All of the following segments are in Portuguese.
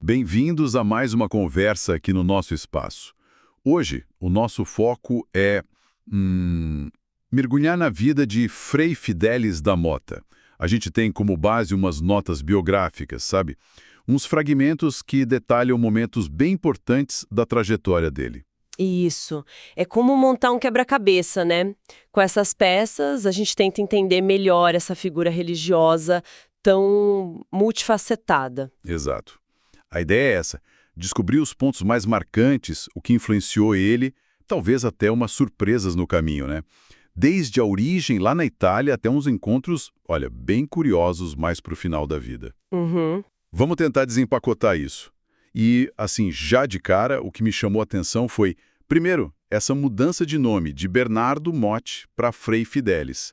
Bem-vindos a mais uma conversa aqui no nosso espaço. Hoje, o nosso foco é mergulhar na vida de Frei Fidelis da Mota. A gente tem como base umas notas biográficas, sabe? Uns fragmentos que detalham momentos bem importantes da trajetória dele. Isso. É como montar um quebra-cabeça, né? Com essas peças, a gente tenta entender melhor essa figura religiosa tão multifacetada. Exato. A ideia é essa, descobrir os pontos mais marcantes, o que influenciou ele, talvez até umas surpresas no caminho, né? Desde a origem lá na Itália até uns encontros, olha, bem curiosos mais pro final da vida. Uhum. Vamos tentar desempacotar isso. E, assim, já de cara, o que me chamou a atenção foi, primeiro, essa mudança de nome de Bernardo Motti para Frei Fidelis.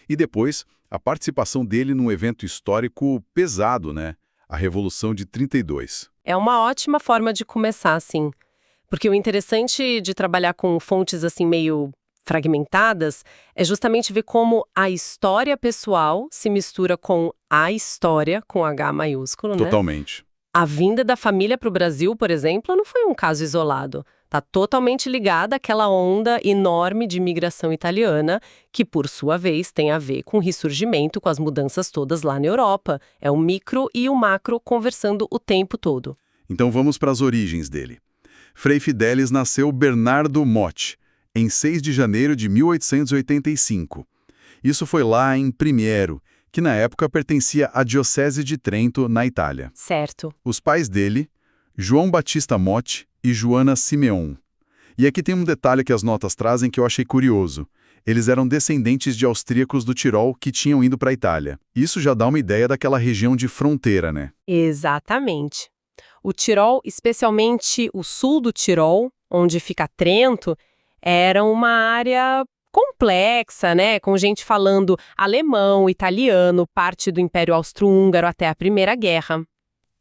E depois, a participação dele num evento histórico pesado, né? A Revolução de 32. É uma ótima forma de começar, assim. Porque o interessante de trabalhar com fontes assim meio fragmentadas é justamente ver como a história pessoal se mistura com a história, com H maiúsculo, né? Totalmente. A vinda da família para o Brasil, por exemplo, não foi um caso isolado. Está totalmente ligada àquela onda enorme de imigração italiana, que, por sua vez, tem a ver com o ressurgimento, com as mudanças todas lá na Europa. É o micro e o macro conversando o tempo todo. Então vamos para as origens dele. Frei Fidelis nasceu Bernardo Motti, em 6 de janeiro de 1885. Isso foi lá em Primiero, que na época pertencia à Diocese de Trento, na Itália. Certo. Os pais dele, João Batista Motti e Joana Simeon. E aqui tem um detalhe que as notas trazem que eu achei curioso. Eles eram descendentes de austríacos do Tirol que tinham ido para a Itália. Isso já dá uma ideia daquela região de fronteira, né? Exatamente. O Tirol, especialmente o sul do Tirol, onde fica Trento, era uma área complexa, né? Com gente falando alemão, italiano, parte do Império Austro-Húngaro até a Primeira Guerra.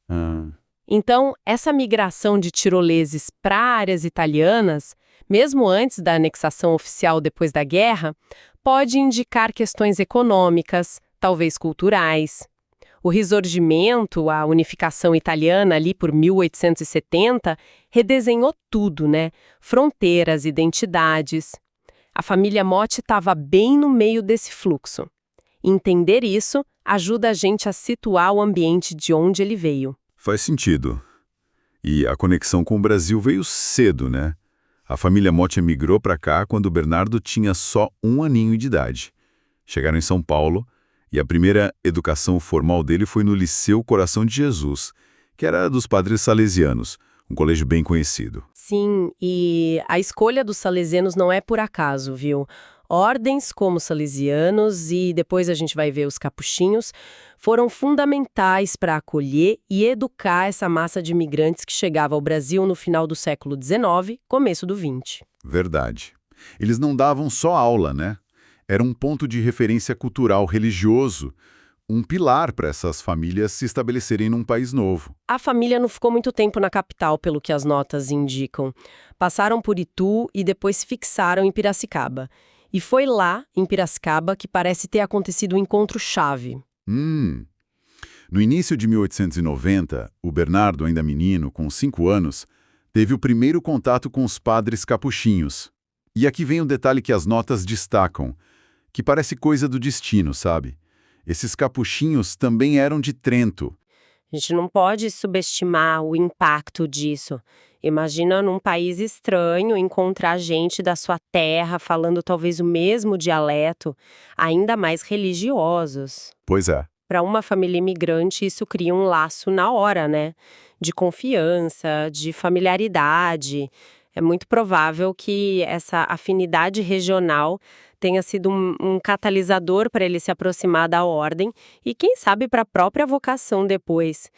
Ah, Então, essa migração de tiroleses para áreas italianas, mesmo antes da anexação oficial depois da guerra, pode indicar questões econômicas, talvez culturais. O ressurgimento, a unificação italiana ali por 1870, redesenhou tudo, né? Fronteiras, identidades. A família Motti estava bem no meio desse fluxo. Entender isso ajuda a gente a situar o ambiente de onde ele veio. faz sentido. E a conexão com o Brasil veio cedo, né? A família Motti emigrou para cá quando o Bernardo tinha só 1 aninho de idade. Chegaram em São Paulo e a primeira educação formal dele foi no Liceu Coração de Jesus, que era dos padres salesianos, um colégio bem conhecido. Sim, e a escolha dos salesianos não é por acaso, viu? Ordens como os salesianos e depois a gente vai ver os capuchinhos foram fundamentais para acolher e educar essa massa de imigrantes que chegava ao Brasil no final do século XIX, começo do XX. Verdade. Eles não davam só aula, né? Era um ponto de referência cultural religioso, um pilar para essas famílias se estabelecerem num país novo. A família não ficou muito tempo na capital, pelo que as notas indicam. Passaram por Itu e depois se fixaram em Piracicaba. E foi lá, em Piracicaba, que parece ter acontecido um encontro-chave. No início de 1890, o Bernardo, ainda menino, com 5 anos, teve o primeiro contato com os padres capuchinhos. E aqui vem um detalhe que as notas destacam, que parece coisa do destino, sabe? Esses capuchinhos também eram de Trento. A gente não pode subestimar o impacto disso. Imagina num país estranho encontrar gente da sua terra falando talvez o mesmo dialeto, ainda mais religiosos. Pois é. Para uma família imigrante, isso cria um laço na hora, né? De confiança, de familiaridade. É muito provável que essa afinidade regional tenha sido um catalisador para ele se aproximar da ordem e, quem sabe, para a própria vocação depois.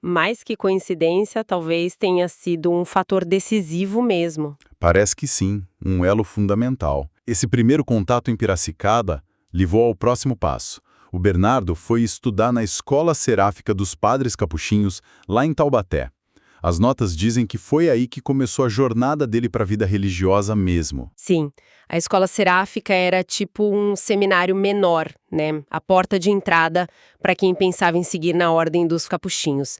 Mais que coincidência, talvez tenha sido um fator decisivo mesmo. Parece que sim, um elo fundamental. Esse primeiro contato em Piracicaba levou ao próximo passo. O Bernardo foi estudar na Escola Seráfica dos Padres Capuchinhos, lá em Taubaté. As notas dizem que foi aí que começou a jornada dele para a vida religiosa mesmo. Sim, a escola seráfica era tipo um seminário menor, né? A porta de entrada para quem pensava em seguir na ordem dos capuchinhos.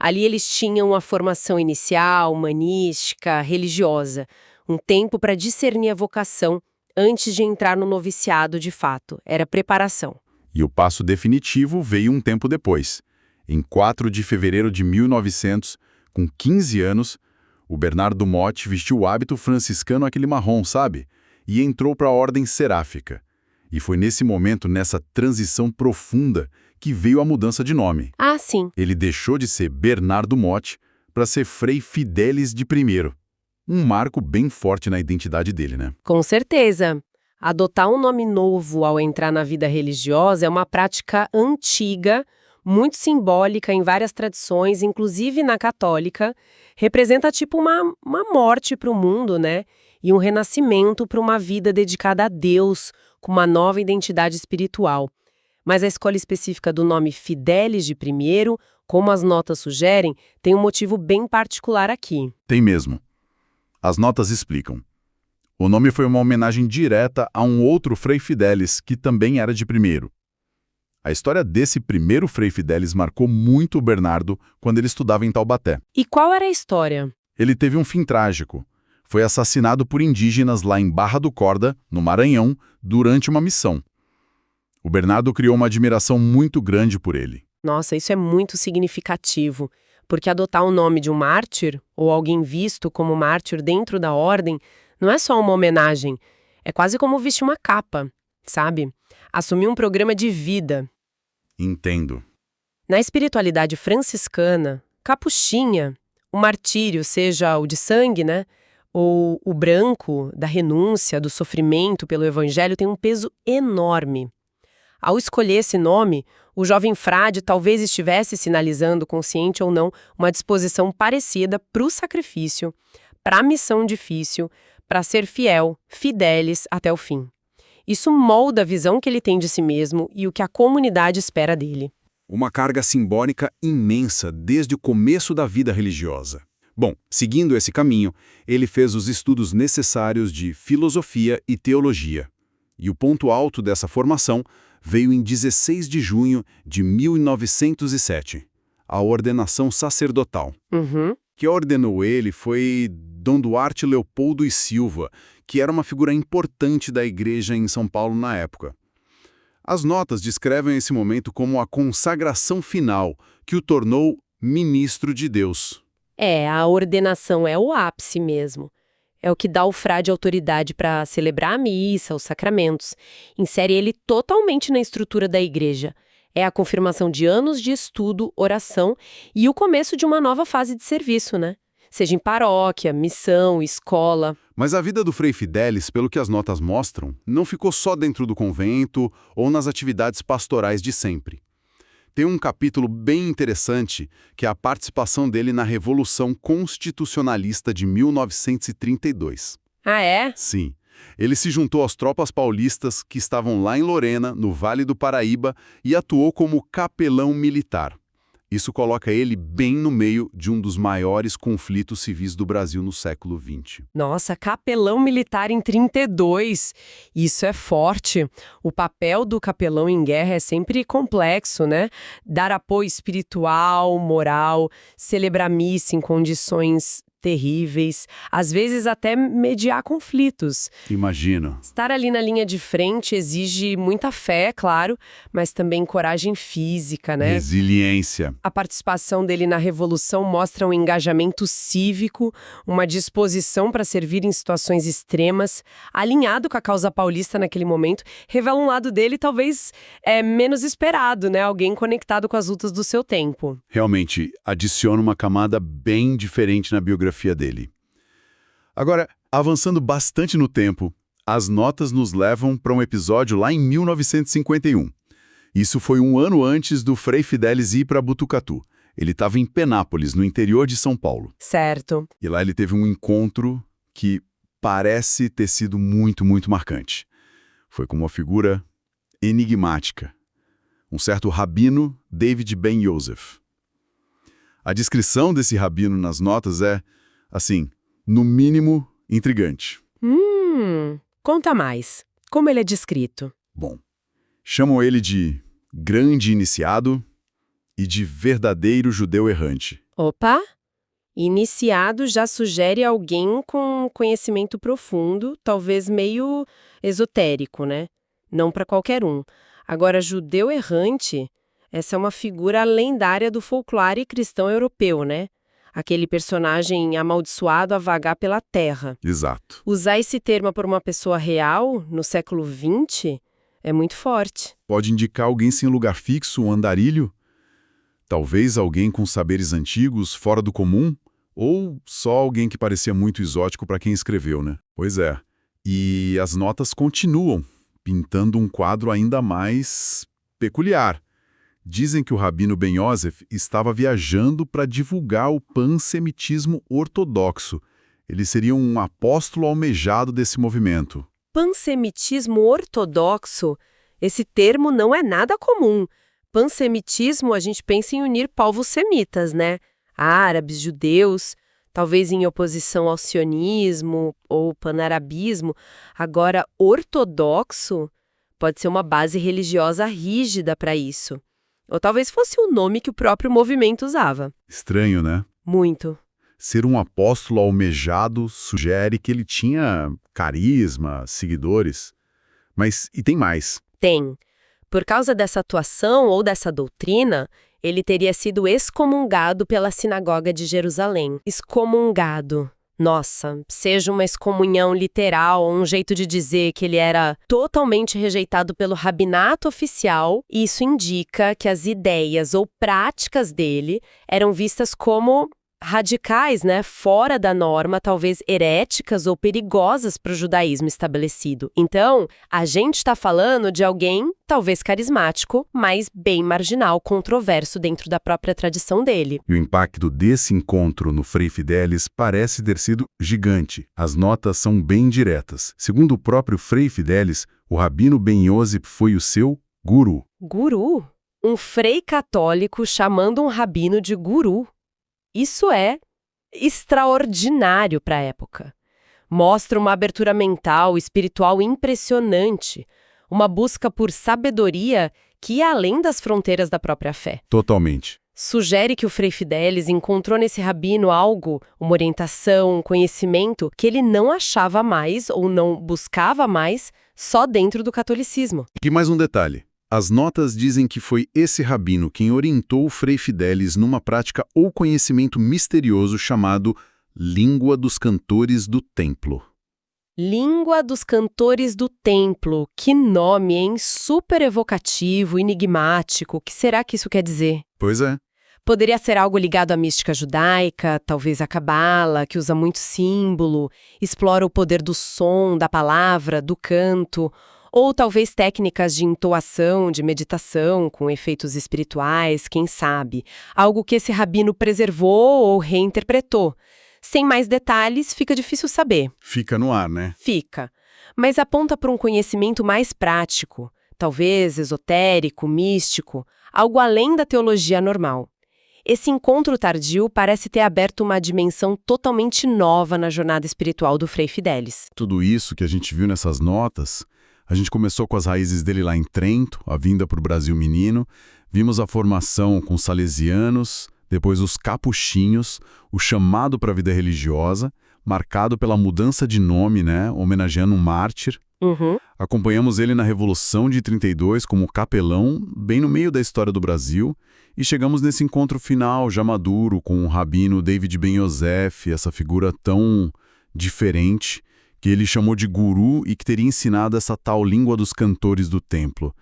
Ali eles tinham a formação inicial, humanística, religiosa, um tempo para discernir a vocação antes de entrar no noviciado de fato. Era preparação. E o passo definitivo veio um tempo depois. Em 4 de fevereiro de 1900, com 15 anos, o Bernardo Motte vestiu o hábito franciscano aquele marrom, sabe? E entrou para a ordem seráfica. E foi nesse momento, nessa transição profunda, que veio a mudança de nome. Ah, sim. Ele deixou de ser Bernardo Motte para ser Frei Fidelis de Primeiro. Um marco bem forte na identidade dele, né? Com certeza. Adotar um nome novo ao entrar na vida religiosa é uma prática antiga, muito simbólica em várias tradições, inclusive na católica. Representa tipo uma morte para o mundo, né? E um renascimento para uma vida dedicada a Deus, com uma nova identidade espiritual. Mas a escolha específica do nome Fidelis de Primeiro, como as notas sugerem, tem um motivo bem particular aqui. Tem mesmo. As notas explicam. O nome foi uma homenagem direta a um outro Frei Fidelis, que também era de Primeiro. A história desse primeiro Frei Fidelis marcou muito o Bernardo quando ele estudava em Taubaté. E qual era a história? Ele teve um fim trágico. Foi assassinado por indígenas lá em Barra do Corda, no Maranhão, durante uma missão. O Bernardo criou uma admiração muito grande por ele. Nossa, isso é muito significativo, porque adotar o nome de um mártir, ou alguém visto como mártir dentro da ordem, não é só uma homenagem, é quase como vestir uma capa, sabe? Assumir um programa de vida. Entendo. Na espiritualidade franciscana, capuchinha, o martírio, seja o de sangue, né? Ou o branco, da renúncia, do sofrimento pelo evangelho, tem um peso enorme. Ao escolher esse nome, o jovem frade talvez estivesse sinalizando, consciente ou não, uma disposição parecida para o sacrifício, para a missão difícil, para ser fiel, fidelis até o fim. Isso molda a visão que ele tem de si mesmo e o que a comunidade espera dele. Uma carga simbólica imensa desde o começo da vida religiosa. Bom, seguindo esse caminho, ele fez os estudos necessários de filosofia e teologia. E o ponto alto dessa formação veio em 16 de junho de 1907, a ordenação sacerdotal. Quem ordenou ele foi Dom Duarte Leopoldo e Silva, que era uma figura importante da igreja em São Paulo na época. As notas descrevem esse momento como a consagração final, que o tornou ministro de Deus. A ordenação é o ápice mesmo. É o que dá ao frade autoridade para celebrar a missa, os sacramentos. Insere ele totalmente na estrutura da igreja. É a confirmação de anos de estudo, oração e o começo de uma nova fase de serviço, né? Seja em paróquia, missão, escola. Mas a vida do Frei Fidelis, pelo que as notas mostram, não ficou só dentro do convento ou nas atividades pastorais de sempre. Tem um capítulo bem interessante, que é a participação dele na Revolução Constitucionalista de 1932. Ah, é? Sim. Ele se juntou às tropas paulistas que estavam lá em Lorena, no Vale do Paraíba, e atuou como capelão militar. Isso coloca ele bem no meio de um dos maiores conflitos civis do Brasil no século XX. Nossa, capelão militar em 32. Isso é forte. O papel do capelão em guerra é sempre complexo, né? Dar apoio espiritual, moral, celebrar missa em condições terríveis, às vezes até mediar conflitos. Imagino. Estar ali na linha de frente exige muita fé, claro, mas também coragem física, né? Resiliência. A participação dele na Revolução mostra um engajamento cívico, uma disposição para servir em situações extremas, alinhado com a causa paulista naquele momento, revela um lado dele talvez menos esperado, né? Alguém conectado com as lutas do seu tempo. Realmente, adiciona uma camada bem diferente na biografia dele. Agora, avançando bastante no tempo, as notas nos levam para um episódio lá em 1951. Isso foi um ano antes do Frei Fidelis ir para Botucatu. Ele estava em Penápolis, no interior de São Paulo. Certo. E lá ele teve um encontro que parece ter sido muito, muito marcante. Foi com uma figura enigmática. Um certo rabino David Ben Yosef. A descrição desse rabino nas notas é, assim, no mínimo, intrigante. Conta mais. Como ele é descrito? Bom, chamam ele de grande iniciado e de verdadeiro judeu errante. Opa! Iniciado já sugere alguém com conhecimento profundo, talvez meio esotérico, né? Não para qualquer um. Agora, judeu errante, essa é uma figura lendária do folclore cristão europeu, né? Aquele personagem amaldiçoado a vagar pela terra. Exato. Usar esse termo por uma pessoa real, no século XX, é muito forte. Pode indicar alguém sem lugar fixo, um andarilho? Talvez alguém com saberes antigos, fora do comum? Ou só alguém que parecia muito exótico para quem escreveu, né? Pois é. E as notas continuam, pintando um quadro ainda mais peculiar. Dizem que o rabino Ben Yosef estava viajando para divulgar o pansemitismo ortodoxo. Ele seria um apóstolo almejado desse movimento. Pansemitismo ortodoxo, esse termo não é nada comum. Pansemitismo, a gente pensa em unir povos semitas, né? Árabes, judeus, talvez em oposição ao sionismo ou panarabismo. Agora, ortodoxo pode ser uma base religiosa rígida para isso. Ou talvez fosse o nome que o próprio movimento usava. Estranho, né? Muito. Ser um apóstolo almejado sugere que ele tinha carisma, seguidores. Mas e tem mais. Tem. Por causa dessa atuação ou dessa doutrina, ele teria sido excomungado pela Sinagoga de Jerusalém. Excomungado. Nossa, seja uma excomunhão literal ou um jeito de dizer que ele era totalmente rejeitado pelo rabinato oficial, isso indica que as ideias ou práticas dele eram vistas como radicais, né, fora da norma, talvez heréticas ou perigosas para o judaísmo estabelecido. Então, a gente está falando de alguém, talvez carismático, mas bem marginal, controverso dentro da própria tradição dele. E o impacto desse encontro no Frei Fidelis parece ter sido gigante. As notas são bem diretas. Segundo o próprio Frei Fidelis, o rabino Ben Yosef foi o seu guru. Guru? Um frei católico chamando um rabino de guru. Isso é extraordinário para a época. Mostra uma abertura mental, espiritual impressionante, uma busca por sabedoria que ia além das fronteiras da própria fé. Totalmente. Sugere que o Frei Fidelis encontrou nesse rabino algo, uma orientação, um conhecimento que ele não achava mais ou não buscava mais só dentro do catolicismo. E mais um detalhe. As notas dizem que foi esse rabino quem orientou o Frei Fidelis numa prática ou conhecimento misterioso chamado Língua dos Cantores do Templo. Língua dos Cantores do Templo. Que nome, hein? Super evocativo, enigmático. O que será que isso quer dizer? Pois é. Poderia ser algo ligado à mística judaica, talvez à cabala, que usa muito símbolo, explora o poder do som, da palavra, do canto, ou talvez técnicas de entoação, de meditação, com efeitos espirituais, quem sabe. Algo que esse rabino preservou ou reinterpretou. Sem mais detalhes, fica difícil saber. Fica no ar, né? Fica. Mas aponta para um conhecimento mais prático, talvez esotérico, místico, algo além da teologia normal. Esse encontro tardio parece ter aberto uma dimensão totalmente nova na jornada espiritual do Frei Fidelis. Tudo isso que a gente viu nessas notas, a gente começou com as raízes dele lá em Trento, a vinda para o Brasil menino, vimos a formação com os salesianos, depois os capuchinhos, o chamado para a vida religiosa, marcado pela mudança de nome, né, homenageando um mártir. Acompanhamos ele na Revolução de 32 como capelão, bem no meio da história do Brasil, e chegamos nesse encontro final, já maduro, com o rabino David Ben Yosef, essa figura tão diferente, que ele chamou de guru e que teria ensinado essa tal língua dos cantores do templo.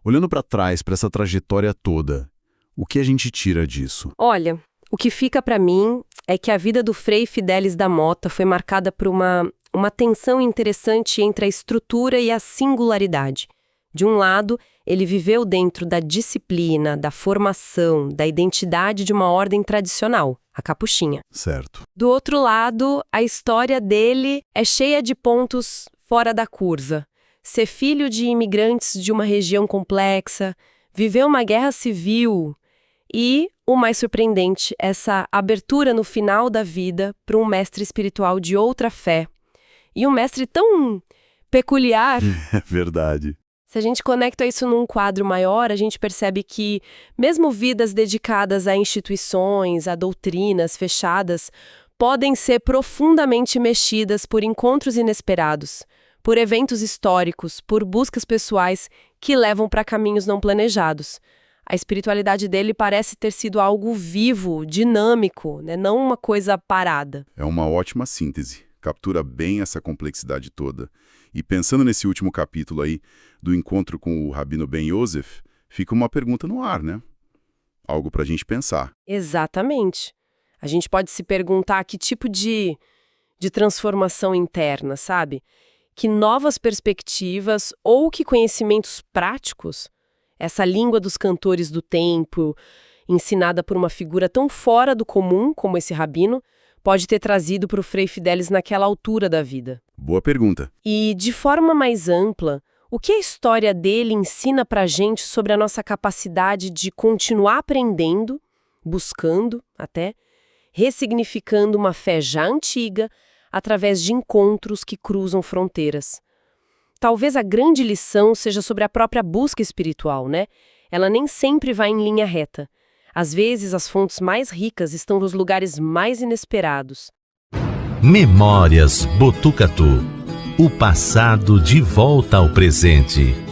Olhando para trás, para essa trajetória toda, o que a gente tira disso? Olha, o que fica para mim é que a vida do Frei Fidelis da Mota foi marcada por uma tensão interessante entre a estrutura e a singularidade. De um lado, ele viveu dentro da disciplina, da formação, da identidade de uma ordem tradicional, a capuchinha. Certo. Do outro lado, a história dele é cheia de pontos fora da curva. Ser filho de imigrantes de uma região complexa, viver uma guerra civil, E, o mais surpreendente, essa abertura no final da vida para um mestre espiritual de outra fé. E um mestre tão peculiar. É verdade. Se a gente conecta isso num quadro maior, a gente percebe que, mesmo vidas dedicadas a instituições, a doutrinas fechadas, podem ser profundamente mexidas por encontros inesperados, por eventos históricos, por buscas pessoais que levam para caminhos não planejados. A espiritualidade dele parece ter sido algo vivo, dinâmico, né? Não uma coisa parada. É uma ótima síntese. Captura bem essa complexidade toda. E pensando nesse último capítulo aí, do encontro com o Rabino Ben Yosef, fica uma pergunta no ar, né? Algo para a gente pensar. Exatamente. A gente pode se perguntar que tipo de transformação interna, sabe? Que novas perspectivas ou que conhecimentos práticos, essa língua dos cantores do tempo, ensinada por uma figura tão fora do comum como esse rabino, pode ter trazido para o Frei Fidelis naquela altura da vida. Boa pergunta. E, de forma mais ampla, o que a história dele ensina para a gente sobre a nossa capacidade de continuar aprendendo, buscando até, ressignificando uma fé já antiga através de encontros que cruzam fronteiras. Talvez a grande lição seja sobre a própria busca espiritual, né? Ela nem sempre vai em linha reta. Às vezes, as fontes mais ricas estão nos lugares mais inesperados. Memórias Botucatu. O passado de volta ao presente.